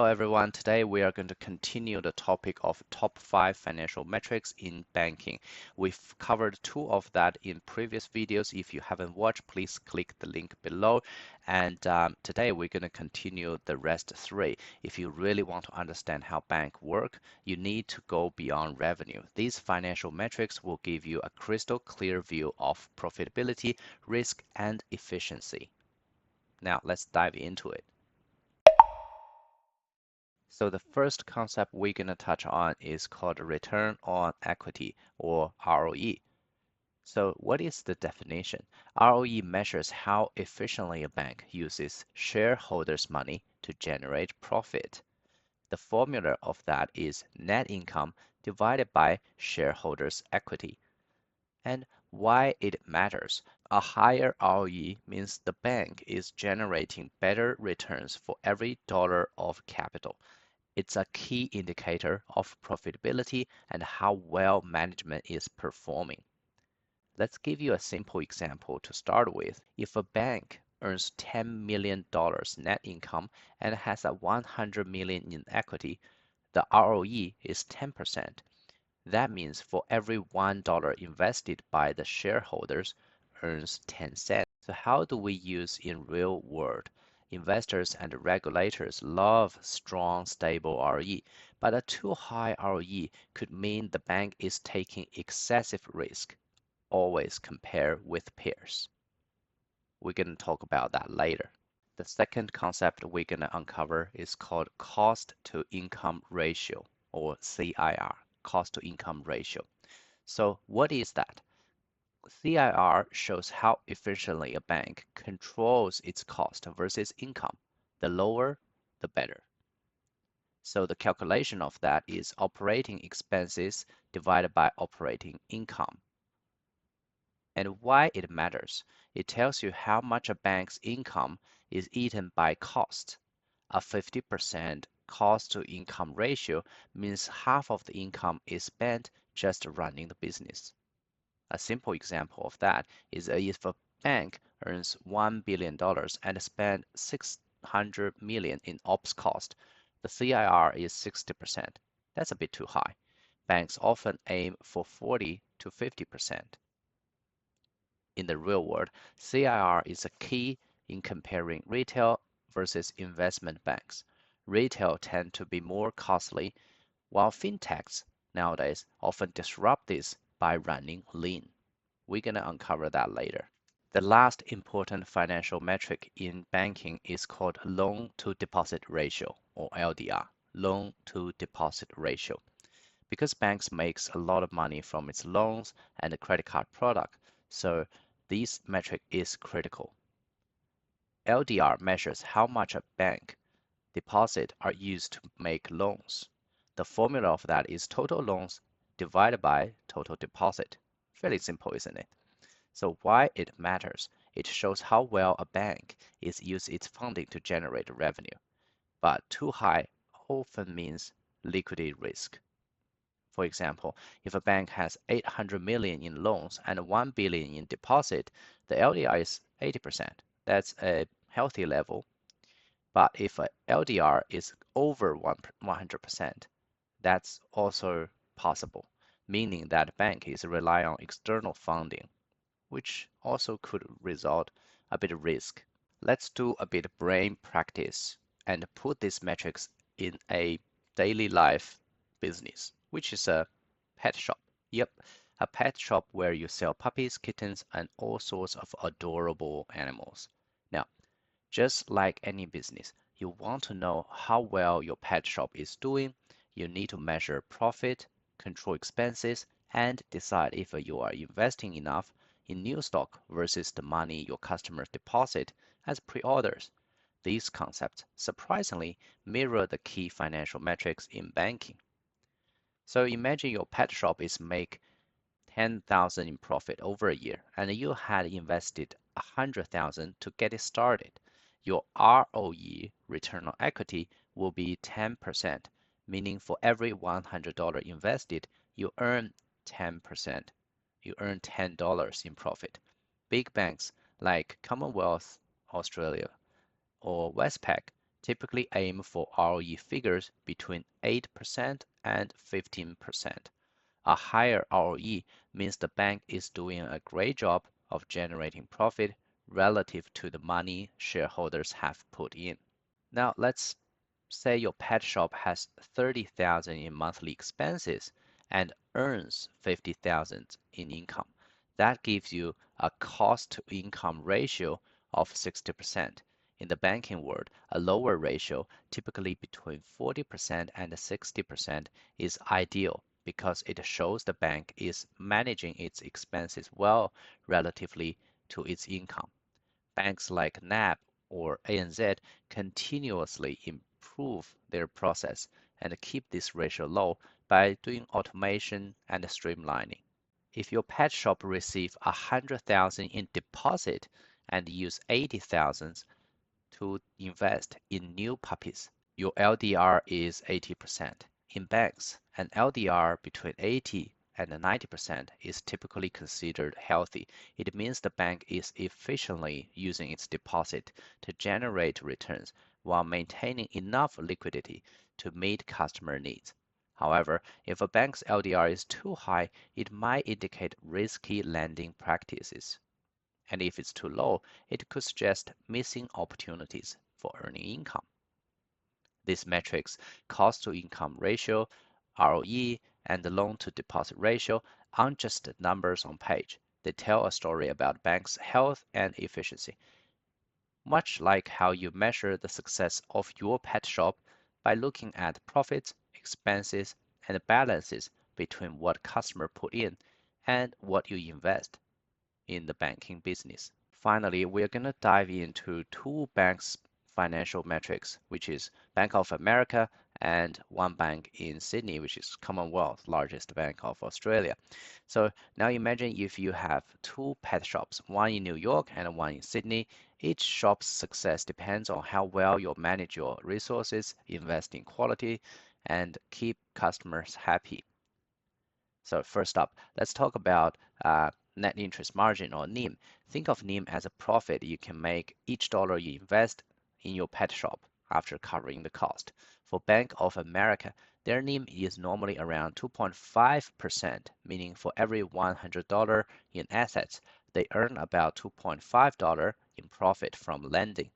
Hello everyone, today we are going to continue the topic of top 5 financial metrics in banking. We've covered 2 of that in previous videos. If you haven't watched, please click the link below. And today we're going to continue the rest 3. If you really want to understand how banks work, you need to go beyond revenue. These financial metrics will give you a crystal clear view of profitability, risk, and efficiency. Now let's dive into it. So the first concept we're going to touch on is called return on equity, or ROE. So what is the definition? ROE measures how efficiently a bank uses shareholders' money to generate profit. The formula of that is net income divided by shareholders' equity. And why it matters. A higher ROE means the bank is generating better returns for every dollar of capital. It's a key indicator of profitability and how well management is performing. Let's give you a simple example to start with. If a bank earns $10 million net income and has a $100 million in equity, the ROE is 10%. That means for every $1 invested by the shareholders earns 10 cents. So how do we use in real world? Investors and regulators love strong, stable ROE, but a too high ROE could mean the bank is taking excessive risk. Always compare with peers. We're going to talk about that later. The second concept we're going to uncover is called cost to income ratio, or CIR, cost to income ratio. So what is that? CIR shows how efficiently a bank controls its cost versus income. The lower, the better. So the calculation of that is operating expenses divided by operating income. And why it matters? It tells you how much a bank's income is eaten by cost. A 50% cost to income ratio means half of the income is spent just running the business. A simple example of that is if a bank earns $1 billion and spends $600 million in ops cost, the CIR is 60%. That's a bit too high. Banks often aim for 40 to 50%. In the real world, CIR is a key in comparing retail versus investment banks. Retail tend to be more costly, while fintechs nowadays often disrupt this by running lean. We're going to uncover that later. The last important financial metric in banking is called loan to deposit ratio, or LDR, loan to deposit ratio. Because banks makes a lot of money from its loans and the credit card product, so this metric is critical. LDR measures how much a bank deposit are used to make loans. The formula of that is total loans divided by total deposit. Fairly simple, isn't it? So why it matters? It shows how well a bank is using its funding to generate revenue. But too high often means liquidity risk. For example, if a bank has 800 million in loans and 1 billion in deposit, the LDR is 80%. That's a healthy level. But if a LDR is over 100%, that's also possible, meaning that bank is relying on external funding, which also could result a bit of risk. Let's do a bit of brain practice and put these metrics in a daily life business, which is a pet shop. Yep, a pet shop where you sell puppies, kittens, and all sorts of adorable animals. Now, just like any business, you want to know how well your pet shop is doing. You need to measure profit, control expenses, and decide if you are investing enough in new stock versus the money your customers deposit as pre-orders. These concepts surprisingly mirror the key financial metrics in banking. So imagine your pet shop is make 10,000 in profit over a year and you had invested 100,000 to get it started. Your ROE, return on equity, will be 10%, meaning for every $100 invested, you earn 10%. You earn $10 in profit. Big banks like Commonwealth Australia or Westpac typically aim for ROE figures between 8% and 15%. A higher ROE means the bank is doing a great job of generating profit relative to the money shareholders have put in. Now, let's say your pet shop has 30,000 in monthly expenses and earns 50,000 in income. That gives you a cost to income ratio of 60%. In the banking world, a lower ratio, typically between 40% and 60%, is ideal because it shows the bank is managing its expenses well relatively to its income. Banks like NAB or ANZ continuously improve their process and keep this ratio low by doing automation and streamlining. If your pet shop receives 100,000 in deposit and use 80,000 to invest in new puppies, your LDR is 80%. In banks, an LDR between 80 and 90% is typically considered healthy. It means the bank is efficiently using its deposit to generate returns while maintaining enough liquidity to meet customer needs. However, if a bank's LDR is too high, it might indicate risky lending practices. And if it's too low, it could suggest missing opportunities for earning income. These metrics, cost to income ratio, ROE, and the loan to deposit ratio, aren't just numbers on page. They tell a story about banks' health and efficiency. Much like how you measure the success of your pet shop by looking at profits, expenses, and balances between what customer put in and what you invest in the banking business. Finally, we're going to dive into two banks' financial metrics, which is Bank of America and one bank in Sydney, which is Commonwealth, largest bank of Australia. So now imagine if you have two pet shops, one in New York and one in Sydney. Each shop's success depends on how well you manage your resources, invest in quality, and keep customers happy. So first up, let's talk about net interest margin or NIM. Think of NIM as a profit you can make each dollar you invest in your pet shop after covering the cost. For Bank of America, their NIM is normally around 2.5%, meaning for every $100 in assets, they earn about $2.5 in profit from lending.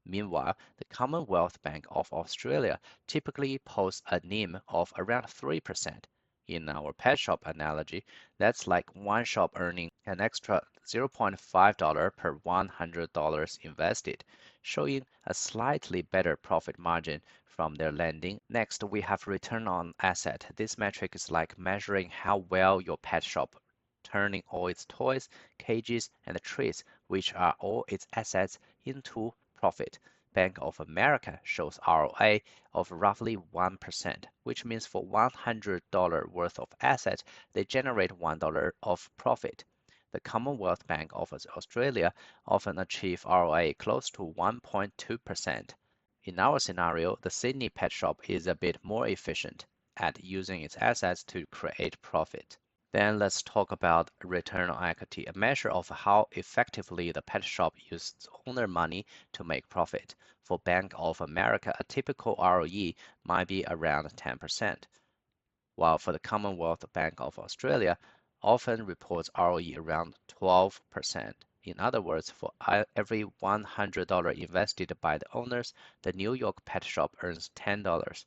Meanwhile, the Commonwealth Bank of Australia typically posts a NIM of around 3%. In our pet shop analogy, that's like one shop earning an extra $0.5 per $100 invested, showing a slightly better profit margin from their lending. Next, we have return on asset. This metric is like measuring how well your pet shop turning all its toys, cages, and treats, which are all its assets, into profit. Bank of America shows ROA of roughly 1%, which means for $100 worth of assets, they generate $1 of profit. The Commonwealth Bank of Australia often achieve ROA close to 1.2%. In our scenario, the Sydney pet shop is a bit more efficient at using its assets to create profit. Then let's talk about return on equity, a measure of how effectively the pet shop uses owner money to make profit. For Bank of America, a typical ROE might be around 10%, while for the Commonwealth Bank of Australia, often reports ROE around 12%. In other words, for every $100 invested by the owners, the New York pet shop earns $10,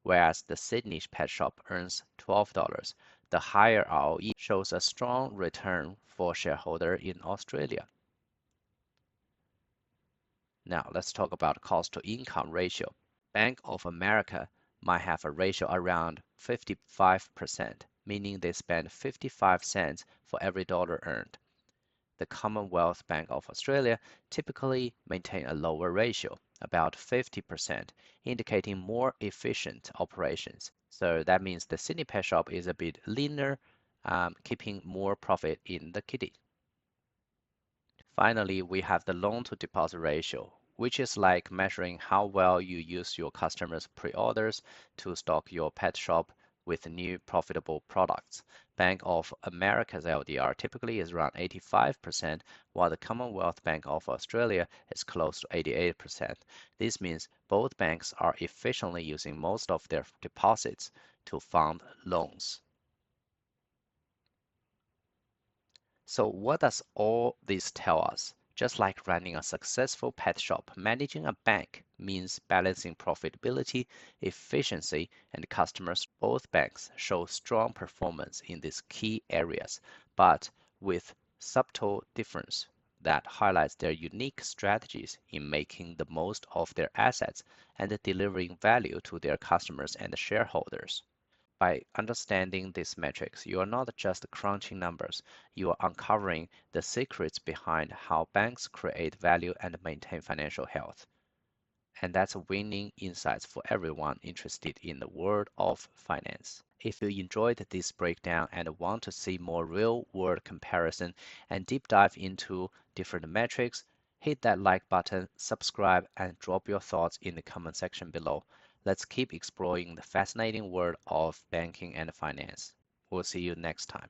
whereas the Sydney pet shop earns $12. The higher ROE shows a strong return for shareholder in Australia. Now let's talk about cost to income ratio. Bank of America might have a ratio around 55%, meaning they spend 55 cents for every dollar earned. The Commonwealth Bank of Australia typically maintain a lower ratio, about 50%, indicating more efficient operations. So that means the Sydney pet shop is a bit leaner, keeping more profit in the kitty. Finally, we have the loan to deposit ratio, which is like measuring how well you use your customers' pre-orders to stock your pet shop with new profitable products. Bank of America's LDR typically is around 85%, while the Commonwealth Bank of Australia is close to 88%. This means both banks are efficiently using most of their deposits to fund loans. So what does all this tell us? Just like running a successful pet shop, managing a bank means balancing profitability, efficiency, and customers. Both banks show strong performance in these key areas, but with subtle difference that highlights their unique strategies in making the most of their assets and delivering value to their customers and shareholders. By understanding these metrics, you are not just crunching numbers, you are uncovering the secrets behind how banks create value and maintain financial health. And that's winning insights for everyone interested in the world of finance. If you enjoyed this breakdown and want to see more real-world comparison and deep dive into different metrics, hit that like button, subscribe, and drop your thoughts in the comment section below. Let's keep exploring the fascinating world of banking and finance. We'll see you next time.